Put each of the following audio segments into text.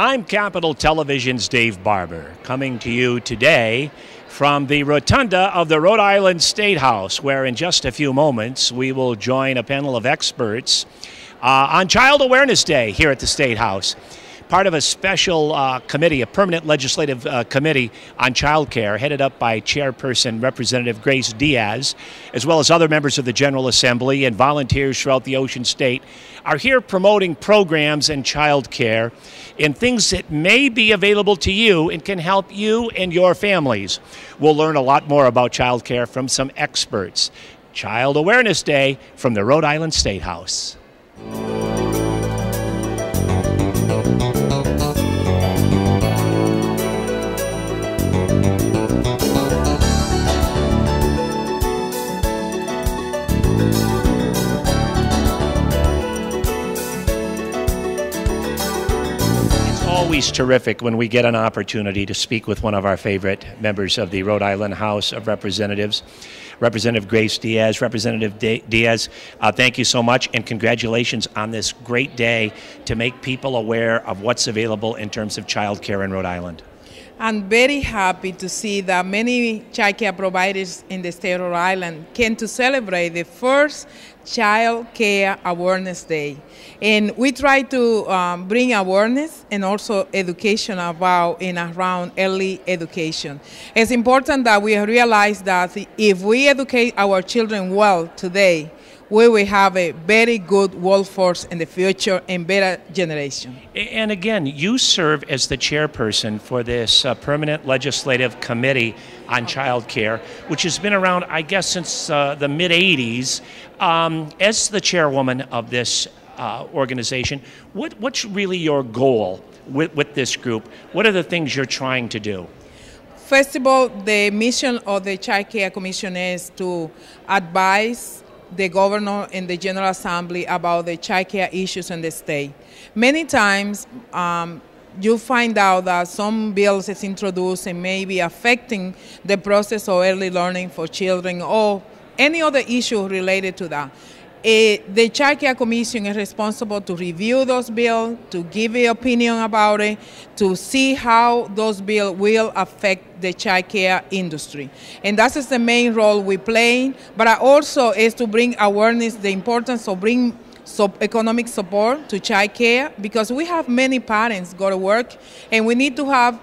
I'm Capital Television's Dave Barber, coming to you today from the rotunda of the Rhode Island State House, where in just a few moments we will join a panel of experts on Child Awareness Day here at the State House. Part of a special committee, a permanent legislative committee on child care, headed up by Chairperson Representative Grace Diaz, as well as other members of the General Assembly and volunteers throughout the Ocean State, are here promoting programs in child care and things that may be available to you and can help you and your families. We'll learn a lot more about child care from some experts. Child Awareness Day from the Rhode Island State House. Always terrific when we get an opportunity to speak with one of our favorite members of the Rhode Island House of Representatives, Representative Grace Diaz. Representative Diaz, thank you so much, and congratulations on this great day to make people aware of what's available in terms of child care in Rhode Island. I'm very happy to see that many child care providers in the state of Rhode Island came to celebrate the first Child Care Awareness Day. And we try to bring awareness and also education about and around early education. It's important that we realize that if we educate our children well today, we will have a very good workforce in the future and better generation. And again, you serve as the chairperson for this permanent legislative committee on child care, which has been around, I guess, since the mid-'80s. As the chairwoman of this organization, what's really your goal with this group? What are the things you're trying to do? First of all, the mission of the Child Care Commission is to advise the governor and the General Assembly about the child care issues in the state. Many times you find out that some bills is introduced and may be affecting the process of early learning for children or any other issue related to that. The Child Care Commission is responsible to review those bills, to give an opinion about it, to see how those bills will affect the child care industry. And that is the main role we play, but also is to bring awareness, the importance of bring economic support to child care, because we have many parents go to work and we need to have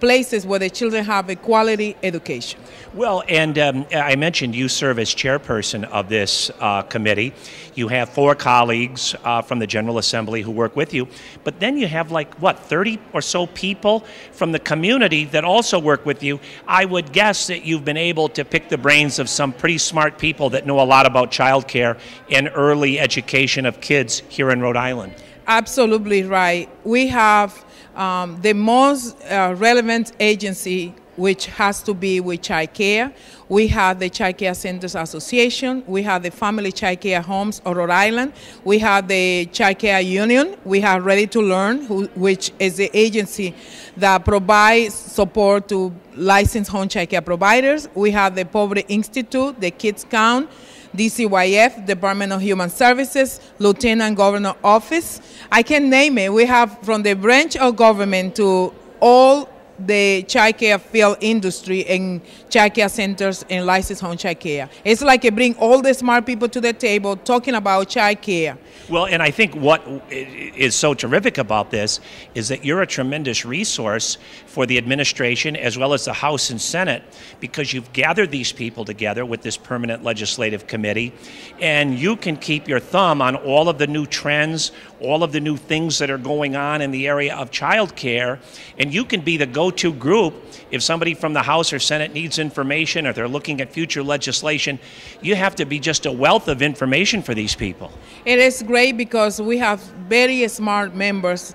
places where the children have a quality education. Well, and I mentioned you serve as chairperson of this committee. You have 4 colleagues from the General Assembly who work with you, but then you have like, what, 30 or so people from the community that also work with you. I would guess that you've been able to pick the brains of some pretty smart people that know a lot about child care and early education of kids here in Rhode Island. Absolutely right. We have the most relevant agency, which has to be with child care. We have the Child Care Centers Association. We have the Family Child Care Homes of Rhode Island. We have the Child Care Union. We have Ready to Learn, which is the agency that provides support to licensed home child care providers. We have the Poverty Institute, the Kids Count, DCYF, Department of Human Services, Lieutenant Governor Office. I can name it. We have from the branch of government to all the child care field industry and child care centers and licensed home child care. It's like you bring all the smart people to the table talking about child care. Well, and I think what is so terrific about this is that you're a tremendous resource for the administration as well as the House and Senate, because you've gathered these people together with this permanent legislative committee, and you can keep your thumb on all of the new trends, all of the new things that are going on in the area of child care, and you can be the go-to group if somebody from the House or Senate needs information or they're looking at future legislation. You have to be just a wealth of information for these people. It is great because we have very smart members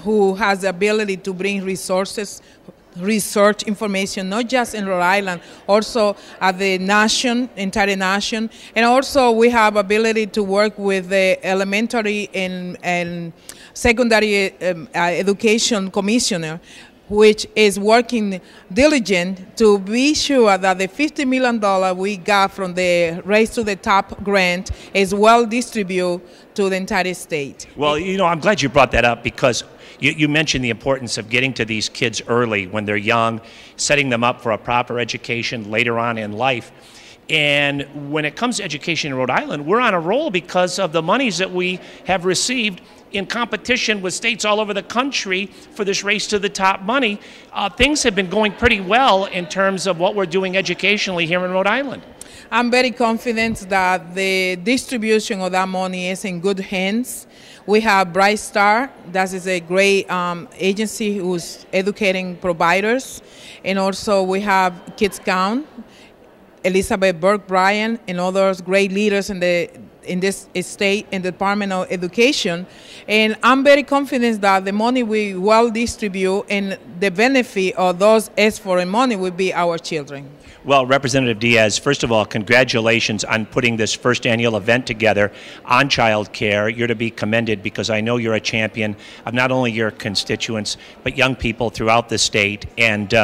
who has the ability to bring resources, research information, not just in Rhode Island, also at the nation, entire nation. And also we have ability to work with the elementary and secondary education commissioner which is working diligent to be sure that the $50 million we got from the Race to the Top grant is well distributed to the entire state. Well, I'm glad you brought that up because you mentioned the importance of getting to these kids early when they're young, setting them up for a proper education later on in life. And when it comes to education in Rhode Island, we're on a roll because of the monies that we have received in competition with states all over the country for this Race to the Top money. Things have been going pretty well in terms of what we're doing educationally here in Rhode Island. I'm very confident that the distribution of that money is in good hands. We have Bright Star, that is a great agency who's educating providers. And also we have Kids Count, Elizabeth Burke Bryan, and others great leaders in this state and Department of Education. And I'm very confident that the money we well distribute and the benefit of those foreign money will be our children. Well, Representative Diaz, first of all, congratulations on putting this first annual event together on child care. You're to be commended because I know you're a champion of not only your constituents, but young people throughout the state. And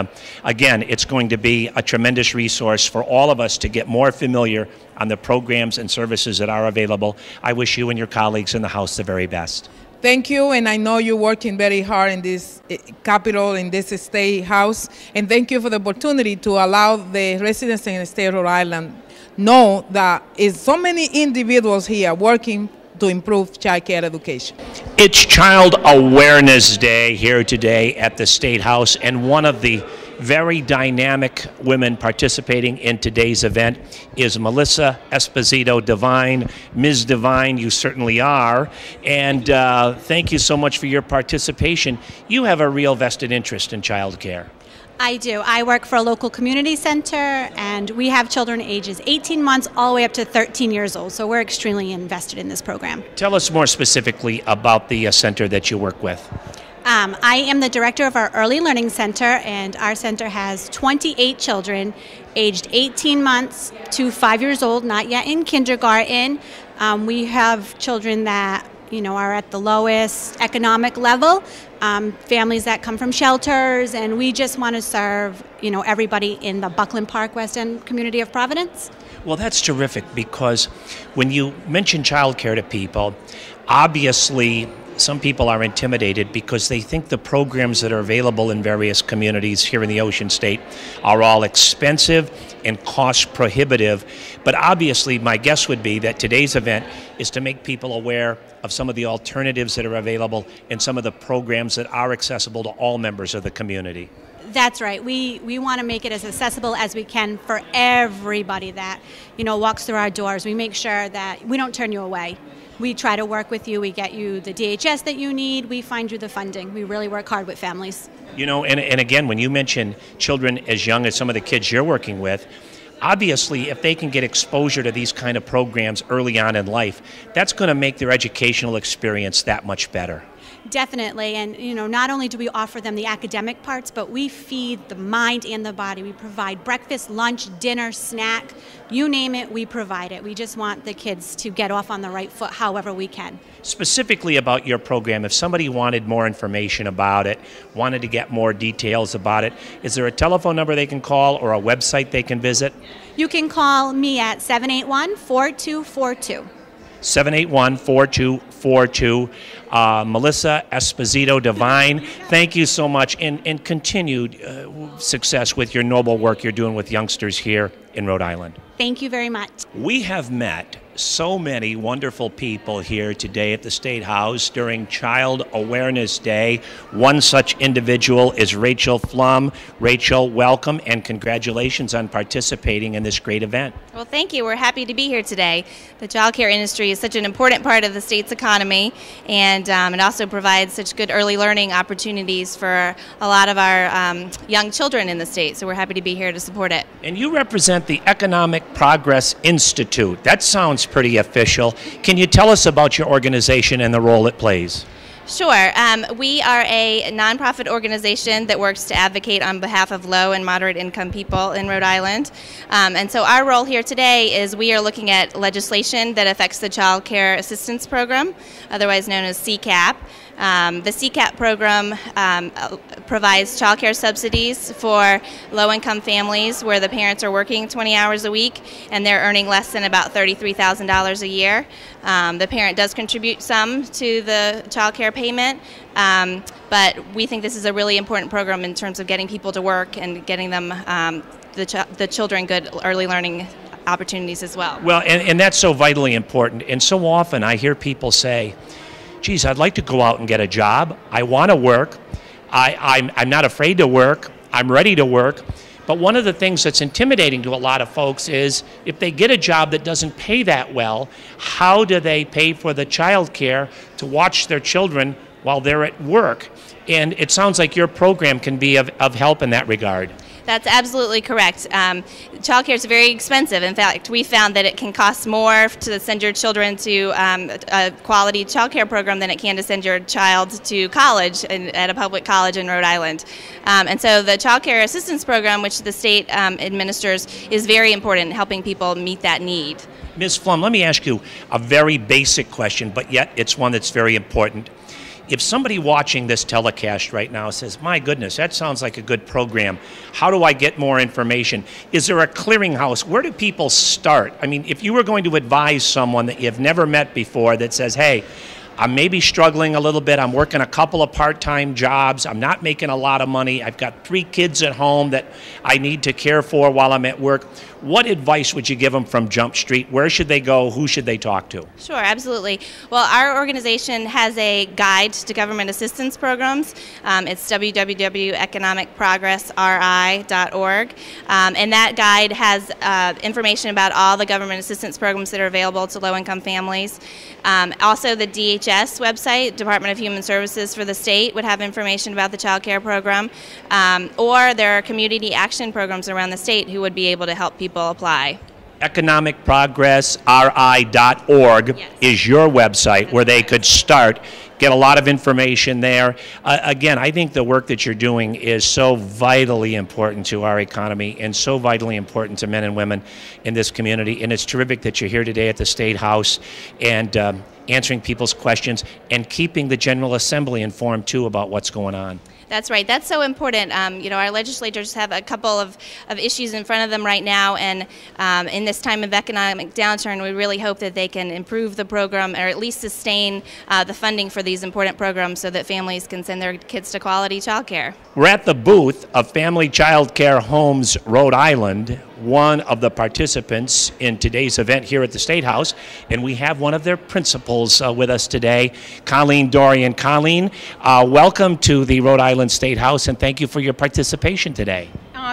again, it's going to be a tremendous resource for all of us to get more familiar on the programs and services that are available. I wish you and your colleagues in the House the very best. Thank you, and I know you're working very hard in this Capitol, in this State House, and thank you for the opportunity to allow the residents in the state of Rhode Island know that is so many individuals here working to improve child care education. It's Child Awareness Day here today at the State House, and one of the very dynamic women participating in today's event is Melissa Esposito Devine. Ms. Devine, you certainly are, and thank you so much for your participation. You have a real vested interest in child care. I do. I work for a local community center, and we have children ages 18 months all the way up to 13 years old, so we're extremely invested in this program. Tell us more specifically about the center that you work with. I am the director of our Early Learning Center, and our center has 28 children aged 18 months to 5 years old, not yet in kindergarten. We have children that are at the lowest economic level, families that come from shelters, and we just want to serve everybody in the Buckland Park West End community of Providence. Well, that's terrific because when you mention child care to people, obviously some people are intimidated because they think the programs that are available in various communities here in the Ocean State are all expensive and cost prohibitive. But obviously my guess would be that today's event is to make people aware of some of the alternatives that are available and some of the programs that are accessible to all members of the community. That's right. We want to make it as accessible as we can for everybody that walks through our doors. We make sure that we don't turn you away. We try to work with you. We get you the DHS that you need. We find you the funding. We really work hard with families. And again, when you mention children as young as some of the kids you're working with, obviously, if they can get exposure to these kind of programs early on in life, that's going to make their educational experience that much better. Definitely, and not only do we offer them the academic parts, but we feed the mind and the body. We provide breakfast, lunch, dinner, snack, you name it, we provide it. We just want the kids to get off on the right foot however we can. Specifically about your program, if somebody wanted more information about it, wanted to get more details about it, is there a telephone number they can call or a website they can visit? You can call me at 781-4242. 781-4242. Melissa Esposito Devine, thank you so much, and continued success with your noble work you're doing with youngsters here in Rhode Island. Thank you very much. We have met so many wonderful people here today at the State House during Child Awareness Day. One such individual is Rachel Flum. Rachel, welcome and congratulations on participating in this great event. Well, thank you. We're happy to be here today. The child care industry is such an important part of the state's economy, and it also provides such good early learning opportunities for a lot of our young children in the state, so we're happy to be here to support it. And you represent the Economic Progress Institute. That sounds pretty official. Can you tell us about your organization and the role it plays? Sure. We are a nonprofit organization that works to advocate on behalf of low and moderate income people in Rhode Island. And so our role here today is we are looking at legislation that affects the Child Care Assistance Program, otherwise known as CCAP. The CCAP program provides child care subsidies for low-income families where the parents are working 20 hours a week and they're earning less than about $33,000 a year. The parent does contribute some to the child care payment, but we think this is a really important program in terms of getting people to work and getting them, the children, good early learning opportunities as well. Well, and that's so vitally important. And so often I hear people say, geez, I'd like to go out and get a job. I want to work. I'm not afraid to work. I'm ready to work. But one of the things that's intimidating to a lot of folks is if they get a job that doesn't pay that well, how do they pay for the child care to watch their children while they're at work? And it sounds like your program can be of help in that regard. That's absolutely correct. Child care is very expensive. In fact, we found that it can cost more to send your children to a quality child care program than it can to send your child to college at a public college in Rhode Island. And so the child care assistance program, which the state administers, is very important in helping people meet that need. Ms. Flum, let me ask you a very basic question, but yet it's one that's very important. If somebody watching this telecast right now says, my goodness, that sounds like a good program, how do I get more information? Is there a clearinghouse? Where do people start? I mean, if you were going to advise someone that you've never met before that says, hey, I'm maybe struggling a little bit, I'm working a couple of part-time jobs, I'm not making a lot of money, I've got 3 kids at home that I need to care for while I'm at work, what advice would you give them from Jump Street? Where should they go? Who should they talk to? Sure, absolutely. Well, our organization has a guide to government assistance programs. It's www.economicprogressri.org. And that guide has information about all the government assistance programs that are available to low-income families. Also, the DHS website, Department of Human Services for the state, would have information about the child care program. Or there are community action programs around the state who would be able to help people apply. Economicprogressri.org is your website where they could start, get a lot of information there. Again, I think the work that you're doing is so vitally important to our economy and so vitally important to men and women in this community. And it's terrific that you're here today at the State House and answering people's questions and keeping the General Assembly informed, too, about what's going on. That's right. That's so important. You know, our legislators have a couple of issues in front of them right now, and in this time of economic downturn, we really hope that they can improve the program or at least sustain the funding for these important programs so that families can send their kids to quality child care. We're at the booth of Family Child Care Homes Rhode Island, one of the participants in today's event here at the State House, and we have one of their principals with us today, Colleen Dorian. Colleen, welcome to the Rhode Island State House, and thank you for your participation today.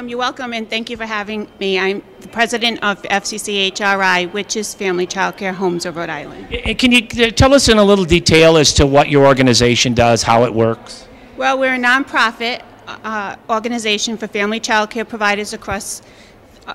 You're welcome, and thank you for having me. I'm the president of FCCHRI, which is Family Child Care Homes of Rhode Island. And can you tell us in a little detail as to what your organization does, how it works? Well, we're a nonprofit organization for family child care providers across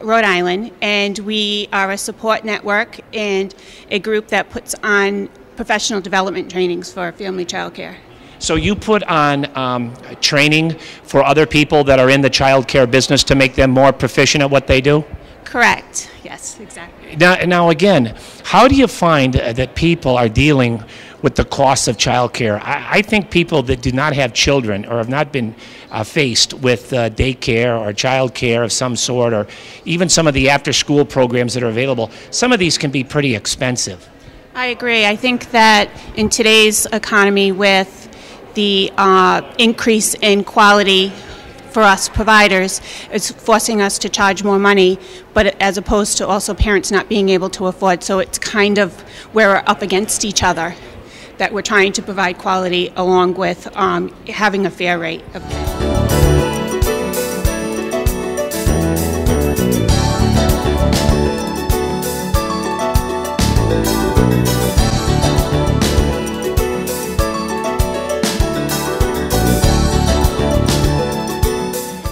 Rhode Island, and we are a support network and a group that puts on professional development trainings for family child care. So you put on training for other people that are in the child care business to make them more proficient at what they do? Correct. Yes, exactly. Now again, how do you find that people are dealing with the cost of child care? I think people that do not have children or have not been faced with daycare or child care of some sort, or even some of the after-school programs that are available, some of these can be pretty expensive. I agree. I think that in today's economy, with the increase in quality for us providers, it's forcing us to charge more money, but as opposed to also parents not being able to afford. So it's kind of where we're up against each other, that we're trying to provide quality along with having a fair rate of pay.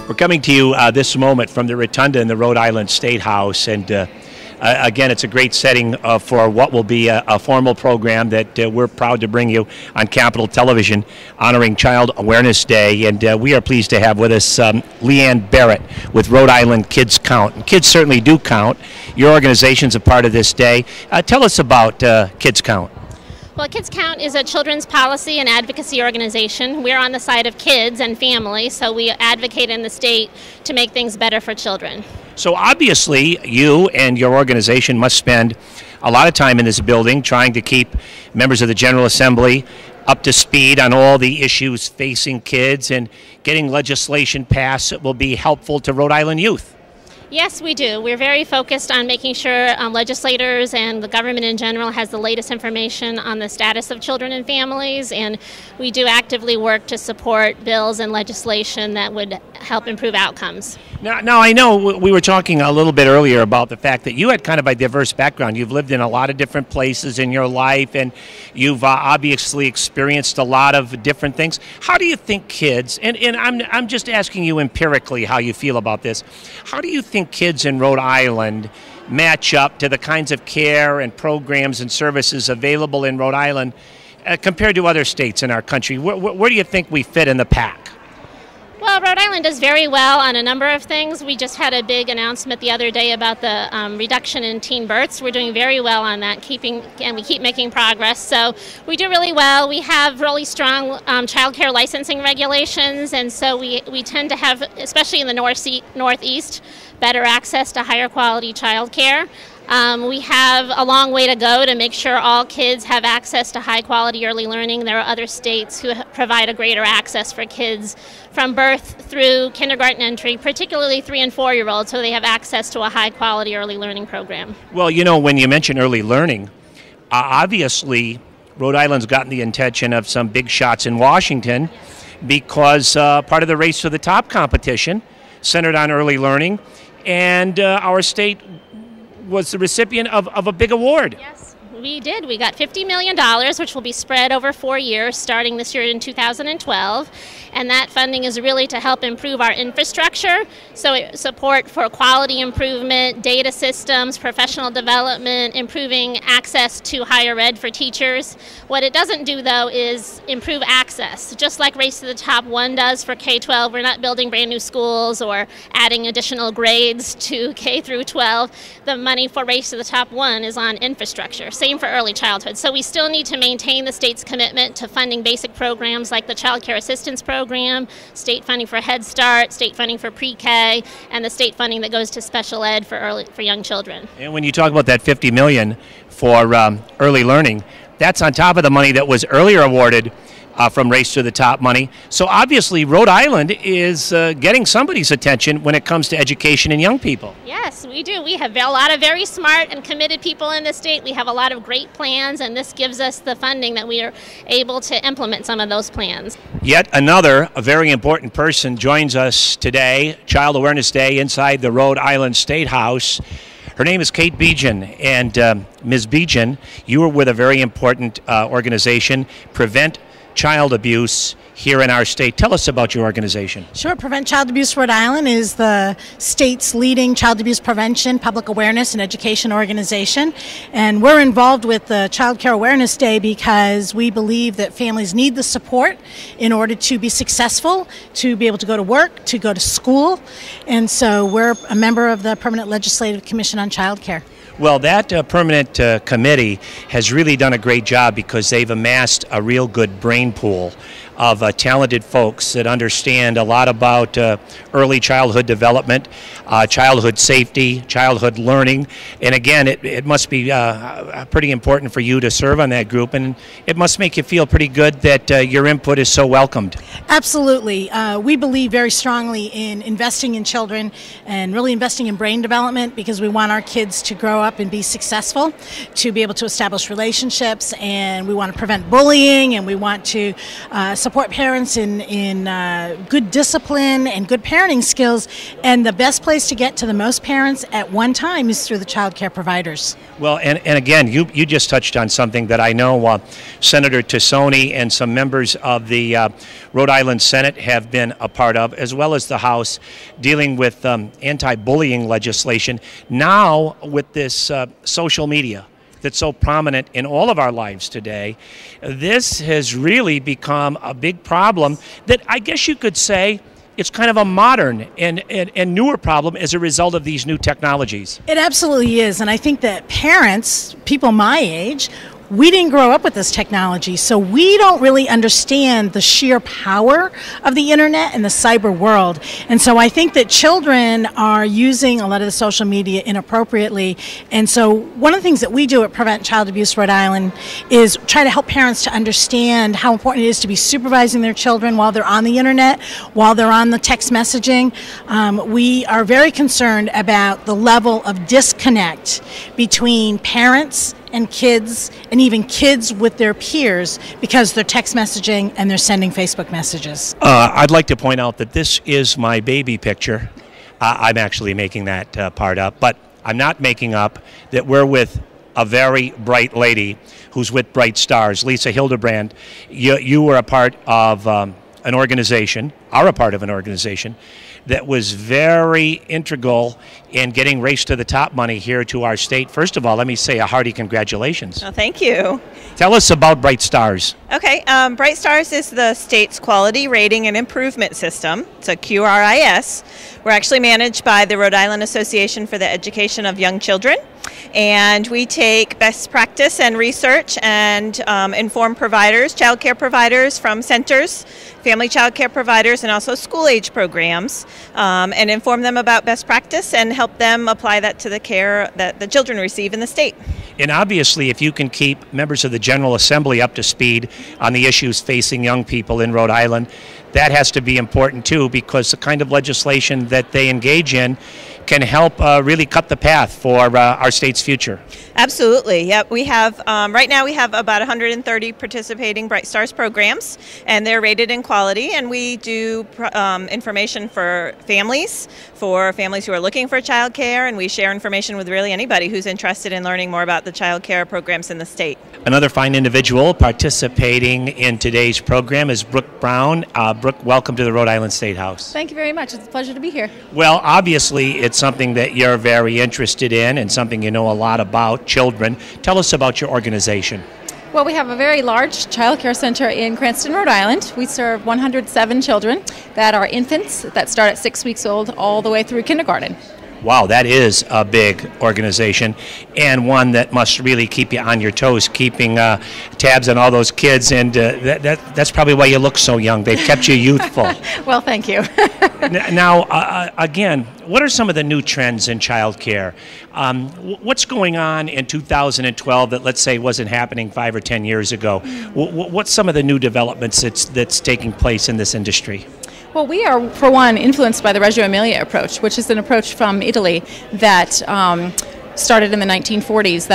We're coming to you this moment from the Rotunda in the Rhode Island State House, and again, it's a great setting for what will be a formal program that we're proud to bring you on Capitol Television, honoring Child Awareness Day. And we are pleased to have with us Leanne Barrett with Rhode Island Kids Count. And kids certainly do count. Your organization's a part of this day. Tell us about Kids Count. Well, Kids Count is a children's policy and advocacy organization. We're on the side of kids and families, so we advocate in the state to make things better for children. So obviously, you and your organization must spend a lot of time in this building trying to keep members of the General Assembly up to speed on all the issues facing kids and getting legislation passed that will be helpful to Rhode Island youth. Yes, we do. We're very focused on making sure legislators and the government in general has the latest information on the status of children and families, and we do actively work to support bills and legislation that would help improve outcomes. Now, I know we were talking a little bit earlier about the fact that you had kind of a diverse background. You've lived in a lot of different places in your life, and you've obviously experienced a lot of different things. How do you think kids, and I'm just asking you empirically how you feel about this, how do you think kids in Rhode Island match up to the kinds of care and programs and services available in Rhode Island compared to other states in our country? Where do you think we fit in the pack? Well, Rhode Island does very well on a number of things. We just had a big announcement the other day about the reduction in teen births. We're doing very well on that, and we keep making progress. So we do really well. We have really strong child care licensing regulations, and so we tend to have, especially in the Northeast, better access to higher quality child care. We have a long way to go to make sure all kids have access to high quality early learning. There are other states who provide a greater access for kids from birth through kindergarten entry, particularly 3- and 4-year-olds, so they have access to a high quality early learning program. Well, you know, when you mention early learning, obviously Rhode Island's gotten the attention of some big shots in Washington because part of the Race to the Top competition centered on early learning, and our state was the recipient of a big award. Yes, we did. We got $50 million, which will be spread over 4 years, starting this year in 2012. And that funding is really to help improve our infrastructure, so support for quality improvement, data systems, professional development, improving access to higher ed for teachers. What it doesn't do, though, is improve access. Just like Race to the Top 1 does for K-12, we're not building brand new schools or adding additional grades to K through 12. The money for Race to the Top 1 is on infrastructure. Same for early childhood. So we still need to maintain the state's commitment to funding basic programs like the Child Care Assistance Program, state funding for Head Start, state funding for pre-K, and the state funding that goes to special ed for young children. And when you talk about that $50 million for early learning, that's on top of the money that was earlier awarded from Race to the Top money. So obviously Rhode Island is getting somebody's attention when it comes to education and young people. Yes, we do. We have a lot of very smart and committed people in the state. We have a lot of great plans, and this gives us the funding that we are able to implement some of those plans. Yet another, a very important person joins us today, Child Awareness Day inside the Rhode Island State House. Her name is Kate Bejan, and Ms. Bejan, you are with a very important organization, Prevent Child Abuse, here in our state. Tell us about your organization. Sure. Prevent Child Abuse Rhode Island is the state's leading child abuse prevention, public awareness, and education organization. And we're involved with the Child Care Awareness Day because we believe that families need the support in order to be successful, to be able to go to work, to go to school. And so we're a member of the Permanent Legislative Commission on Child Care. Well, that permanent committee has really done a great job because they've amassed a real good brain pool of talented folks that understand a lot about early childhood development, childhood safety, childhood learning. And again, it must be pretty important for you to serve on that group, and it must make you feel pretty good that your input is so welcomed. Absolutely. We believe very strongly in investing in children and really investing in brain development because we want our kids to grow up and be successful, to be able to establish relationships, and we want to prevent bullying, and we want to support parents in good discipline and good parenting skills. And the best place to get to the most parents at one time is through the child care providers. Well, and again, you just touched on something that I know Senator Tassoni and some members of the Rhode Island Senate have been a part of, as well as the House, dealing with anti-bullying legislation. Now, with this social media that's so prominent in all of our lives today, this has really become a big problem that I guess you could say it's kind of a modern and newer problem as a result of these new technologies. It absolutely is, and I think that parents, people my age, we didn't grow up with this technology, so we don't really understand the sheer power of the internet and the cyber world. And so I think that children are using a lot of the social media inappropriately. And so one of the things that we do at Prevent Child Abuse Rhode Island is try to help parents to understand how important it is to be supervising their children while they're on the internet, while they're on the text messaging. We are very concerned about the level of disconnect between parents and kids, and even kids with their peers, because they're text messaging and they're sending Facebook messages. I'd like to point out that this is my baby picture. I'm actually making that part up, but I'm not making up that we're with a very bright lady who's with Bright Stars, Lisa Hildebrand. You were a part of an organization, are a part of an organization that was very integral in getting Race to the Top money here to our state. First of all, let me say a hearty congratulations. Oh, thank you. Tell us about Bright Stars. Okay, Bright Stars is the state's quality rating and improvement system. It's a QRIS. We're actually managed by the Rhode Island Association for the Education of Young Children. And we take best practice and research and inform providers, child care providers from centers, family child care providers, and also school-age programs, and inform them about best practice and help them apply that to the care that the children receive in the state. And obviously, if you can keep members of the General Assembly up to speed on the issues facing young people in Rhode Island, that has to be important too, because the kind of legislation that they engage in can help really cut the path for our state's future. Absolutely. Yep. We have right now we have about 130 participating Bright Stars programs, and they're rated in quality. And we do information for families who are looking for child care, and we share information with really anybody who's interested in learning more about the child care programs in the state. Another fine individual participating in today's program is Brooke Brown. Brooke, welcome to the Rhode Island State House. Thank you very much. It's a pleasure to be here. Well, obviously, it's something that you're very interested in and something you know a lot about, children. Tell us about your organization. Well, we have a very large child care center in Cranston, Rhode Island. We serve 107 children that are infants that start at 6 weeks old all the way through kindergarten. Wow, that is a big organization, and one that must really keep you on your toes, keeping tabs on all those kids, and that's probably why you look so young. They've kept you youthful. Well, thank you. Now, again, what are some of the new trends in child care? What's going on in 2012 that, let's say, wasn't happening 5 or 10 years ago? What's some of the new developments that's taking place in this industry? Well, we are, for one, influenced by the Reggio Emilia approach, which is an approach from Italy that started in the 1940s.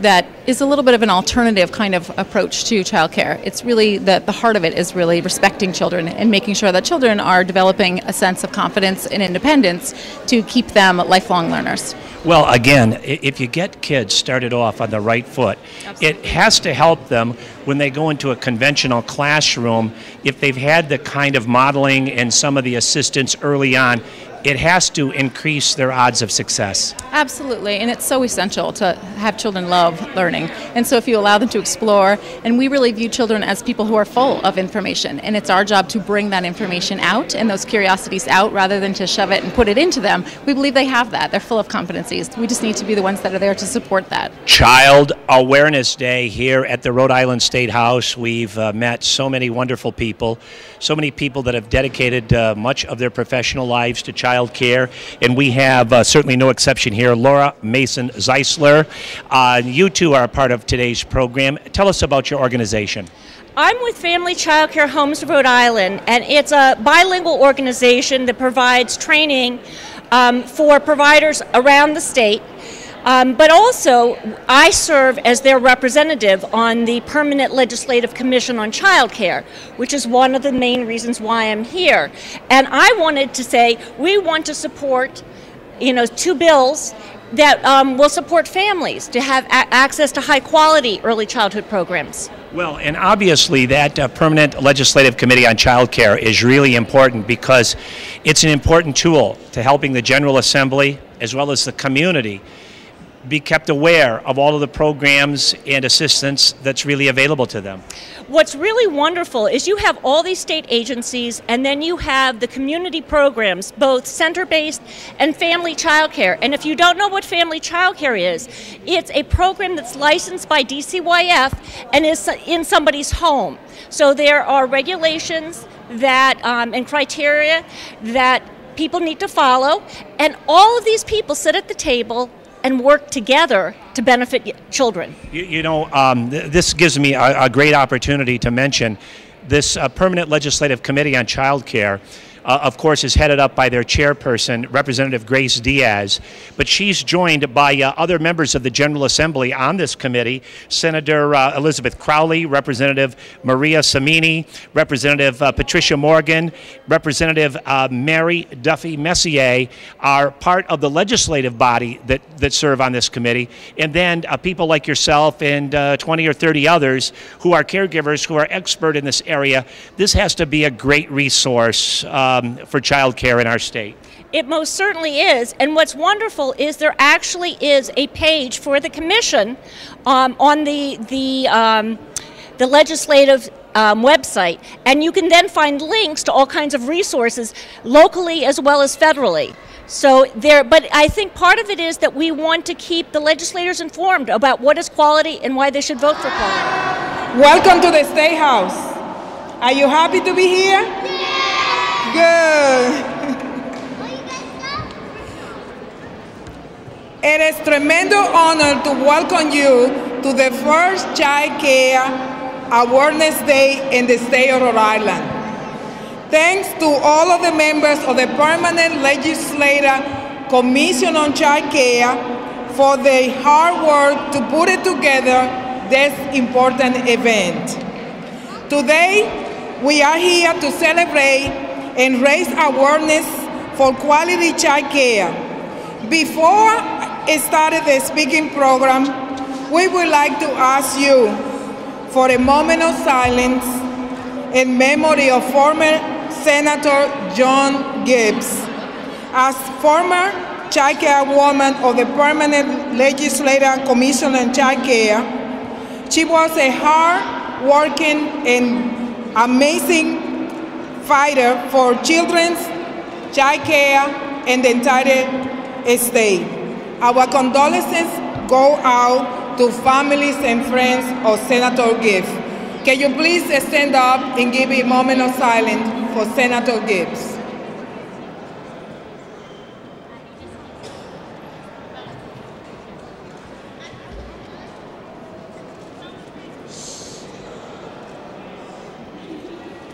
That is a little bit of an alternative kind of approach to childcare. It's really the heart of it is really respecting children and making sure that children are developing a sense of confidence and independence to keep them lifelong learners. Well, again, if you get kids started off on the right foot, Absolutely. It has to help them when they go into a conventional classroom. If they've had the kind of modeling and some of the assistance early on, it has to increase their odds of success. Absolutely, and it's so essential to have children love learning. And so if you allow them to explore, and we really view children as people who are full of information, and it's our job to bring that information out and those curiosities out rather than to shove it and put it into them. We believe they have that. They're full of competencies. We just need to be the ones that are there to support that. Child Awareness Day here at the Rhode Island State House. We've met so many wonderful people, so many people that have dedicated much of their professional lives to child care, and we have certainly no exception here. Laura Mason Zeisler, you two are a part of today's program. Tell us about your organization. I'm with Family Child Care Homes of Rhode Island, and it's a bilingual organization that provides training for providers around the state. But also, I serve as their representative on the Permanent Legislative Commission on Child Care, which is one of the main reasons why I'm here. And I wanted to say we want to support, two bills that will support families to have access to high-quality early childhood programs. Well, and obviously that Permanent Legislative Committee on Child Care is really important because it's an important tool to helping the General Assembly as well as the community be kept aware of all of the programs and assistance that's really available to them? What's really wonderful is you have all these state agencies, and then you have the community programs, both center-based and family child care. And if you don't know what family child care is, it's a program that's licensed by DCYF and is in somebody's home. So there are regulations that and criteria that people need to follow, and all of these people sit at the table and work together to benefit children. This gives me a great opportunity to mention this Permanent Legislative Committee on Child Care. Of course, is headed up by their chairperson, Representative Grace Diaz, but she's joined by other members of the General Assembly on this committee: Senator Elizabeth Crowley, Representative Maria Samini, Representative Patricia Morgan, Representative Mary Duffy Messier are part of the legislative body that serve on this committee, and then people like yourself and 20 or 30 others who are caregivers who are expert in this area. This has to be a great resource for child care in our state. It most certainly is, and what's wonderful is there actually is a page for the commission on the legislative website, and you can then find links to all kinds of resources locally as well as federally. So but I think part of it is that we want to keep the legislators informed about what is quality and why they should vote for quality. Welcome to the State House. Are you happy to be here? Good. It is a tremendous honor to welcome you to the first Child Care Awareness Day in the state of Rhode Island. Thanks to all of the members of the Permanent Legislative Commission on Child Care for their hard work to put it together this important event. Today, we are here to celebrate and raise awareness for quality child care. Before I started the speaking program, we would like to ask you for a moment of silence in memory of former Senator John Gibbs. As former child care woman of the Permanent Legislative Commission on Child Care, she was a hard-working and amazing fighter for children's child care in the entire state. Our condolences go out to families and friends of Senator Gibbs. Can you please stand up and give a moment of silence for Senator Gibbs?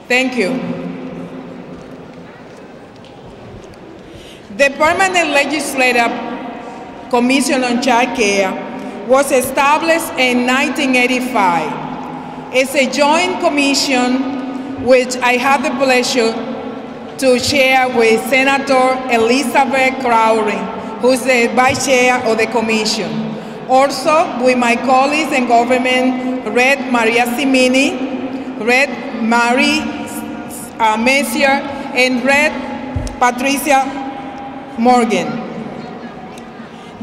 Thank you. The Permanent Legislative Commission on Child Care was established in 1985. It's a joint commission which I have the pleasure to share with Senator Elizabeth Crowley, who's the vice chair of the commission. Also with my colleagues in government, Red Maria Simini, Red Marie Messier, and Red Patricia Morgan.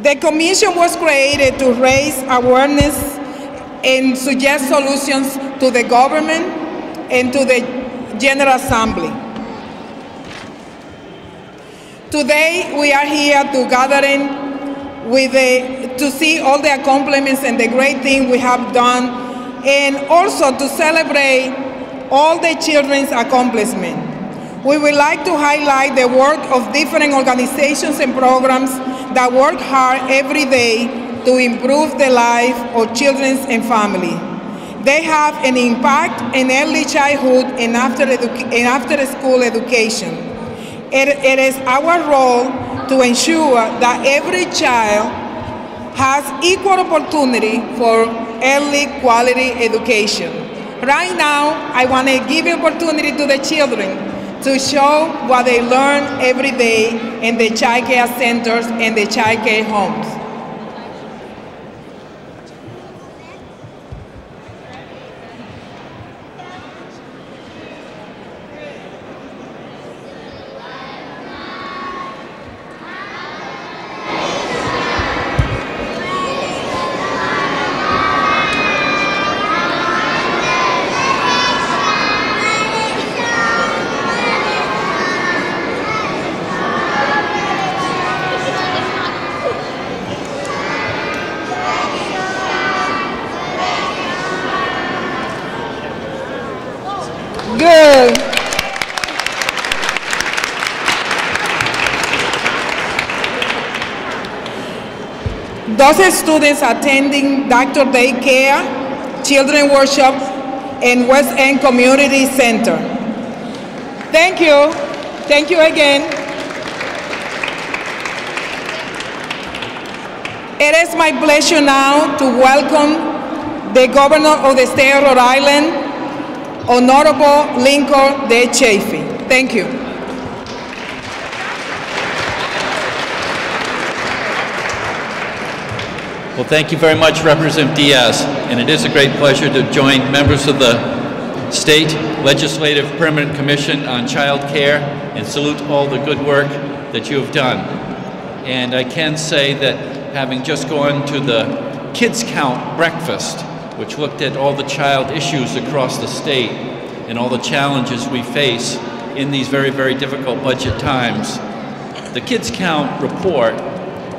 The commission was created to raise awareness and suggest solutions to the government and to the General Assembly. Today we are here to gathering to see all the accomplishments and the great thing we have done, and also to celebrate all the children's accomplishments. We would like to highlight the work of different organizations and programs that work hard every day to improve the life of children and families. They have an impact in early childhood and after school education. It is our role to ensure that every child has equal opportunity for early quality education. Right now, I want to give an opportunity to the children to show what they learn every day in the child care centers and the child care homes. Wonderful. Those students attending Dr. Daycare, Children Workshop, and West End Community Center. Thank you. Thank you again. It is my pleasure now to welcome the Governor of the State of Rhode Island, Honorable Lincoln D. Chafee. Thank you. Well, thank you very much, Representative Diaz, and it is a great pleasure to join members of the State Legislative Permanent Commission on Child Care and salute all the good work that you have done. And I can say that having just gone to the Kids Count breakfast, which looked at all the child issues across the state and all the challenges we face in these very, very difficult budget times, the Kids Count report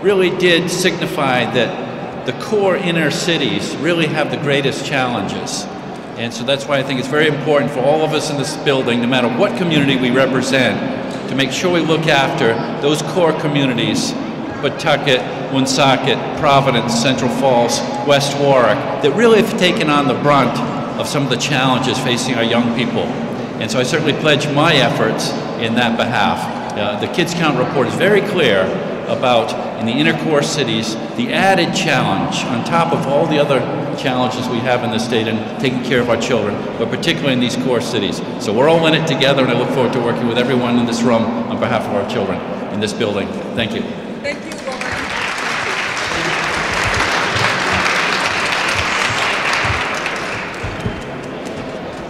really did signify that the core inner cities really have the greatest challenges. And so that's why I think it's very important for all of us in this building, no matter what community we represent, to make sure we look after those core communities, Pawtucket, Woonsocket, Providence, Central Falls, West Warwick, that really have taken on the brunt of some of the challenges facing our young people. And so I certainly pledge my efforts in that behalf. The Kids Count report is very clear about, in the inner core cities, the added challenge on top of all the other challenges we have in the state in taking care of our children, but particularly in these core cities. So we're all in it together, and I look forward to working with everyone in this room on behalf of our children in this building. Thank you. Thank you, Governor.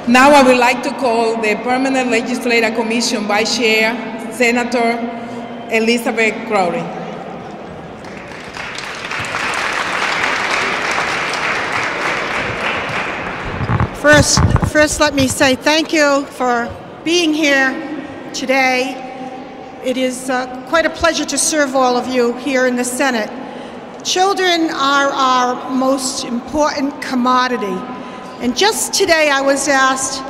Now I would like to call the Permanent Legislative Commission Vice Chair, Senator Elizabeth Crowley. First, let me say thank you for being here today. It is quite a pleasure to serve all of you here in the Senate. Children are our most important commodity. And just today I was asked,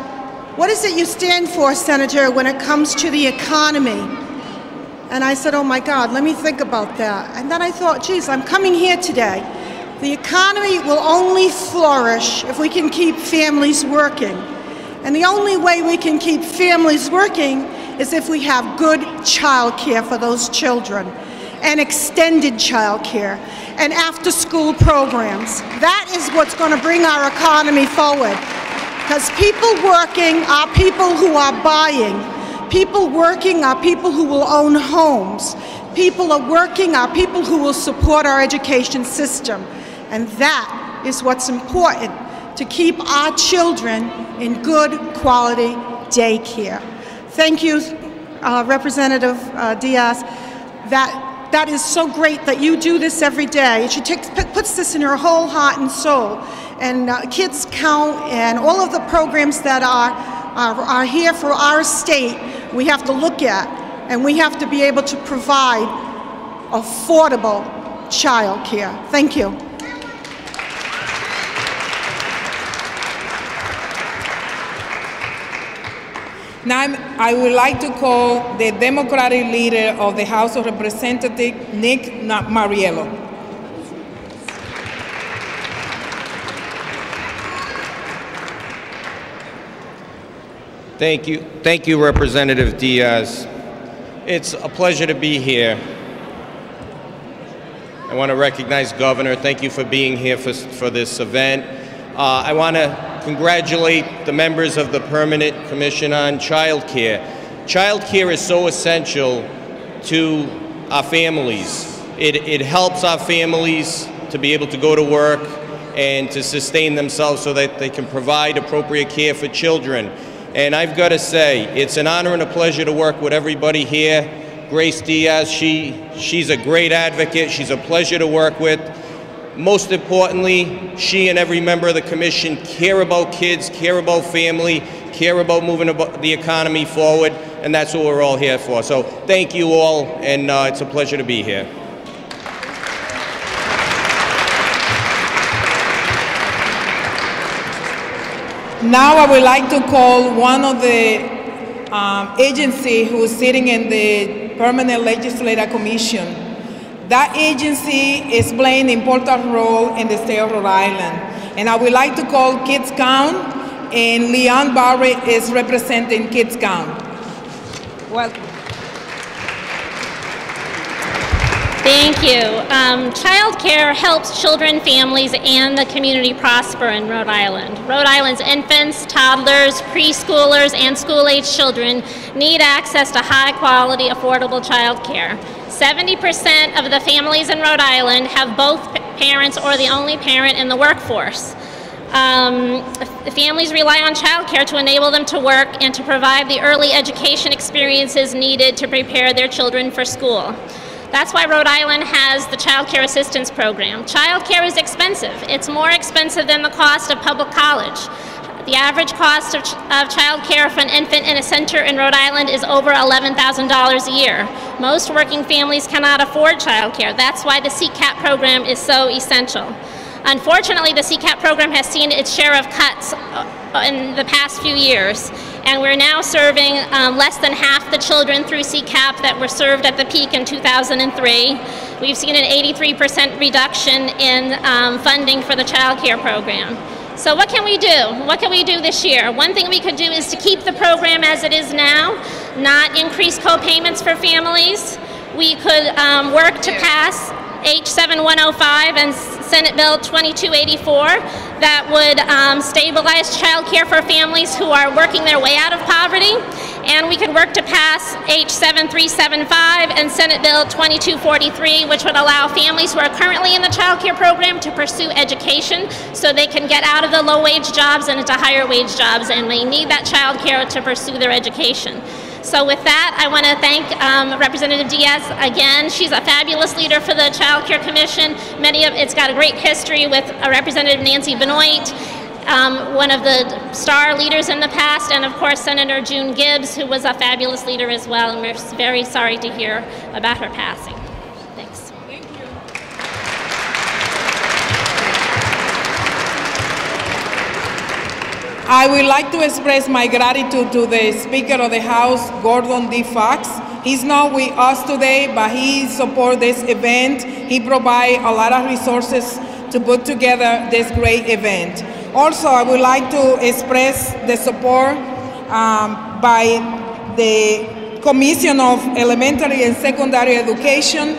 what is it you stand for, Senator, when it comes to the economy? And I said, oh my God, let me think about that. And then I thought, geez, I'm coming here today. The economy will only flourish if we can keep families working. And the only way we can keep families working is if we have good child care for those children, and extended child care, and after-school programs. That is what's going to bring our economy forward. Because people working are people who are buying. People working are people who will own homes. People are working are people who will support our education system. And that is what's important, to keep our children in good quality daycare. Thank you, Representative Diaz. That is so great that you do this every day. She puts this in her whole heart and soul. And Kids Count and all of the programs that are here for our state, we have to look at, and we have to be able to provide affordable child care. Thank you. Now I would like to call the Democratic leader of the House of Representatives, Nick Mariello. Thank you, Representative Diaz. It's a pleasure to be here. I want to recognize Governor. Thank you for being here for this event. I want to congratulate the members of the Permanent Commission on Child Care. Child care is so essential to our families. It helps our families to be able to go to work and to sustain themselves so that they can provide appropriate care for children. And I've got to say, it's an honor and a pleasure to work with everybody here. Grace Diaz, she's a great advocate. She's a pleasure to work with. Most importantly, she and every member of the commission care about kids, care about family, care about moving the economy forward, and that's what we're all here for. So thank you all, and it's a pleasure to be here. Now I would like to call one of the agency who's sitting in the Permanent Legislative Commission. That agency is playing an important role in the state of Rhode Island. And I would like to call Kids Count, and Leon Barrett is representing Kids Count. Welcome. Thank you. Child care helps children, families, and the community prosper in Rhode Island. Rhode Island's infants, toddlers, preschoolers, and school-age children need access to high-quality, affordable child care. 70% of the families in Rhode Island have both parents or the only parent in the workforce. Families rely on child care to enable them to work and to provide the early education experiences needed to prepare their children for school. That's why Rhode Island has the Child Care Assistance Program. Child care is expensive. It's more expensive than the cost of public college. The average cost of child care for an infant in a center in Rhode Island is over $11,000 a year. Most working families cannot afford child care. That's why the CCAP program is so essential. Unfortunately, the CCAP program has seen its share of cuts in the past few years, and we're now serving less than half the children through CCAP that were served at the peak in 2003. We've seen an 83% reduction in funding for the child care program. So what can we do? What can we do this year? One thing we could do is to keep the program as it is now, not increase co-payments for families. We could work to pass H7105 and Senate Bill 2284 that would stabilize child care for families who are working their way out of poverty. And we could work to pass H7375 and Senate Bill 2243, which would allow families who are currently in the child care program to pursue education so they can get out of the low-wage jobs and into higher-wage jobs, and they need that child care to pursue their education. So with that, I want to thank Representative Diaz again. She's a fabulous leader for the Child Care Commission. It's got a great history with Representative Nancy Benoit, one of the star leaders in the past, and of course Senator June Gibbs, who was a fabulous leader as well, and we're very sorry to hear about her passing. Thanks. Thank you. I would like to express my gratitude to the Speaker of the House, Gordon D. Fox. He's not with us today, but he supports this event. He provides a lot of resources to put together this great event. Also, I would like to express the support by the Commission of Elementary and Secondary Education,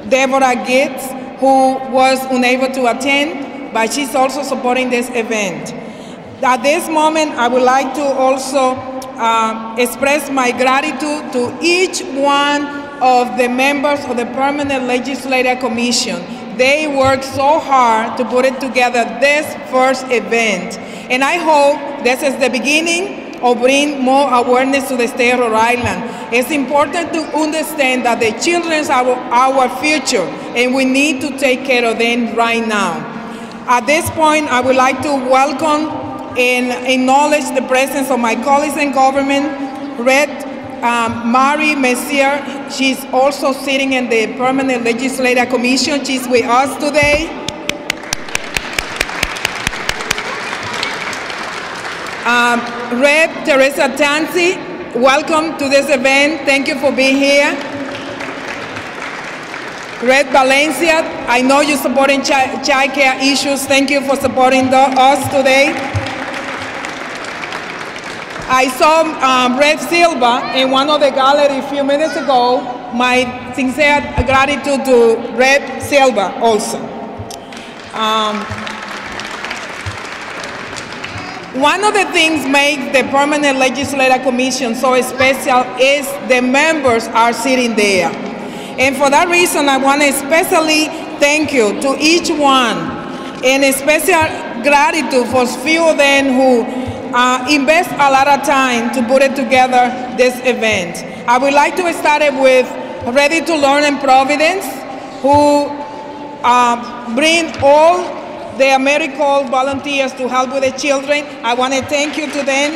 Deborah Gates, who was unable to attend, but she's also supporting this event. At this moment, I would like to also express my gratitude to each one of the members of the Permanent Legislative Commission. They worked so hard to put it together, this first event. And I hope this is the beginning of bringing more awareness to the state of Rhode Island. It's important to understand that the children are our future, and we need to take care of them right now. At this point, I would like to welcome and acknowledge the presence of my colleagues in government, Marie Messier. She's also sitting in the Permanent Legislative Commission. She's with us today. Rep. Teresa Tansi, welcome to this event. Thank you for being here. Rep. Valencia, I know you're supporting child care issues. Thank you for supporting us today. I saw Rep. Silva in one of the galleries a few minutes ago. My sincere gratitude to Rep. Silva also. One of the things makes the Permanent Legislative Commission so special is the members are sitting there. And for that reason, I want to especially thank you to each one, and a special gratitude for few of them who invest a lot of time to put it together, this event. I would like to start it with Ready to Learn in Providence, who bring all the AmeriCorps volunteers to help with the children. I want to thank you to them.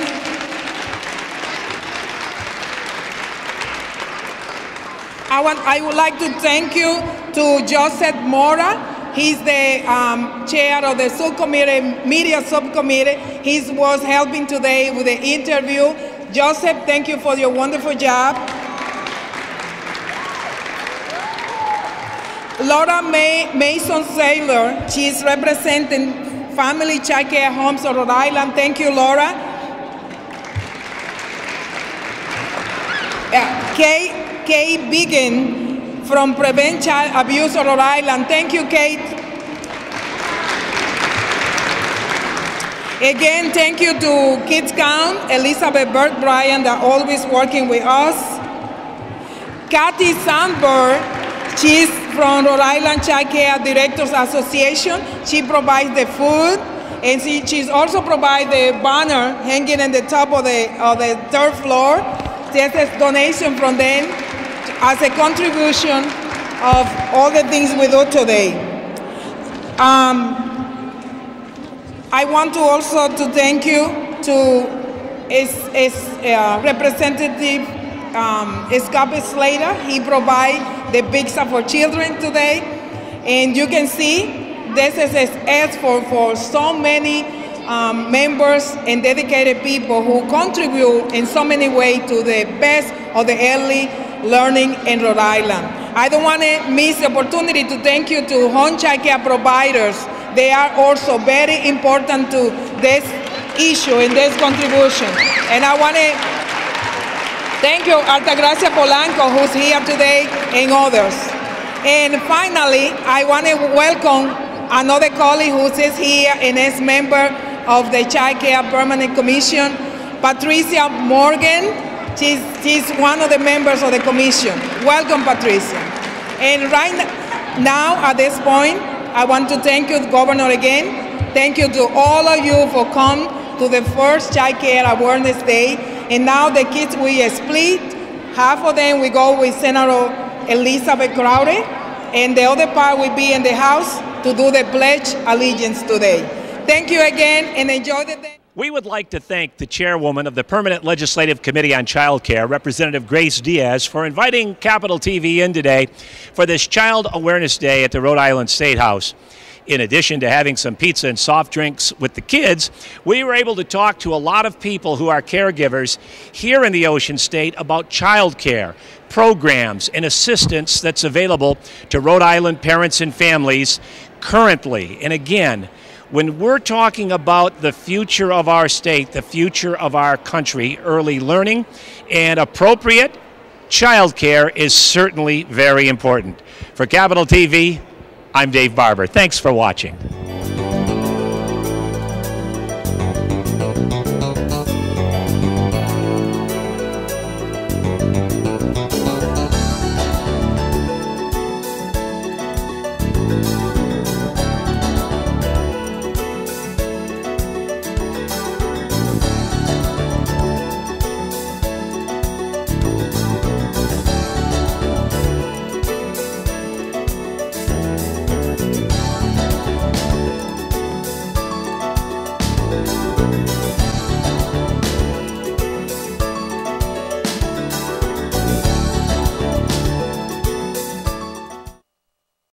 I would like to thank you to Joseph Mora, He's the chair of the subcommittee, media subcommittee. He was helping today with the interview. Joseph, thank you for your wonderful job. Laura Mason Saylor, she's representing Family Child Care Homes of Rhode Island. Thank you, Laura. Kate Biggin from Prevent Child Abuse of Rhode Island. Thank you, Kate. Again, thank you to Kids Count, Elizabeth Burke Bryan, that always working with us. Kathy Sandberg, she's from Rhode Island Child Care Directors Association. She provides the food, and she's also provides the banner hanging in the top of the third floor. There's a donation from them as a contribution of all the things we do today. I want to also to thank you to Representative Escape Slater. He provides the pizza for children today. And you can see this is asked for so many members and dedicated people who contribute in so many ways to the best of the early learning in Rhode Island. I don't want to miss the opportunity to thank you to home child care providers. They are also very important to this issue and this contribution. And I want to thank you, Altagracia Polanco, who's here today, and others. And finally, I want to welcome another colleague who is here and is member of the Child Care Permanent Commission, Patricia Morgan. She's one of the members of the commission. Welcome, Patricia. And right now, at this point, I want to thank you, Governor, again. Thank you to all of you for coming to the first Child Care Awareness Day. And now the kids will split. Half of them will go with Senator Elizabeth Crowder, and the other part will be in the House to do the Pledge Allegiance today. Thank you again, and enjoy the day. We would like to thank the chairwoman of the Permanent Legislative Committee on Child Care, Representative Grace Diaz, for inviting Capital TV in today for this Child Awareness Day at the Rhode Island State House. In addition to having some pizza and soft drinks with the kids, we were able to talk to a lot of people who are caregivers here in the Ocean State about child care, programs, and assistance that's available to Rhode Island parents and families currently. And again, when we're talking about the future of our state, the future of our country, early learning and appropriate child care is certainly very important. For Capital TV, I'm Dave Barber. Thanks for watching.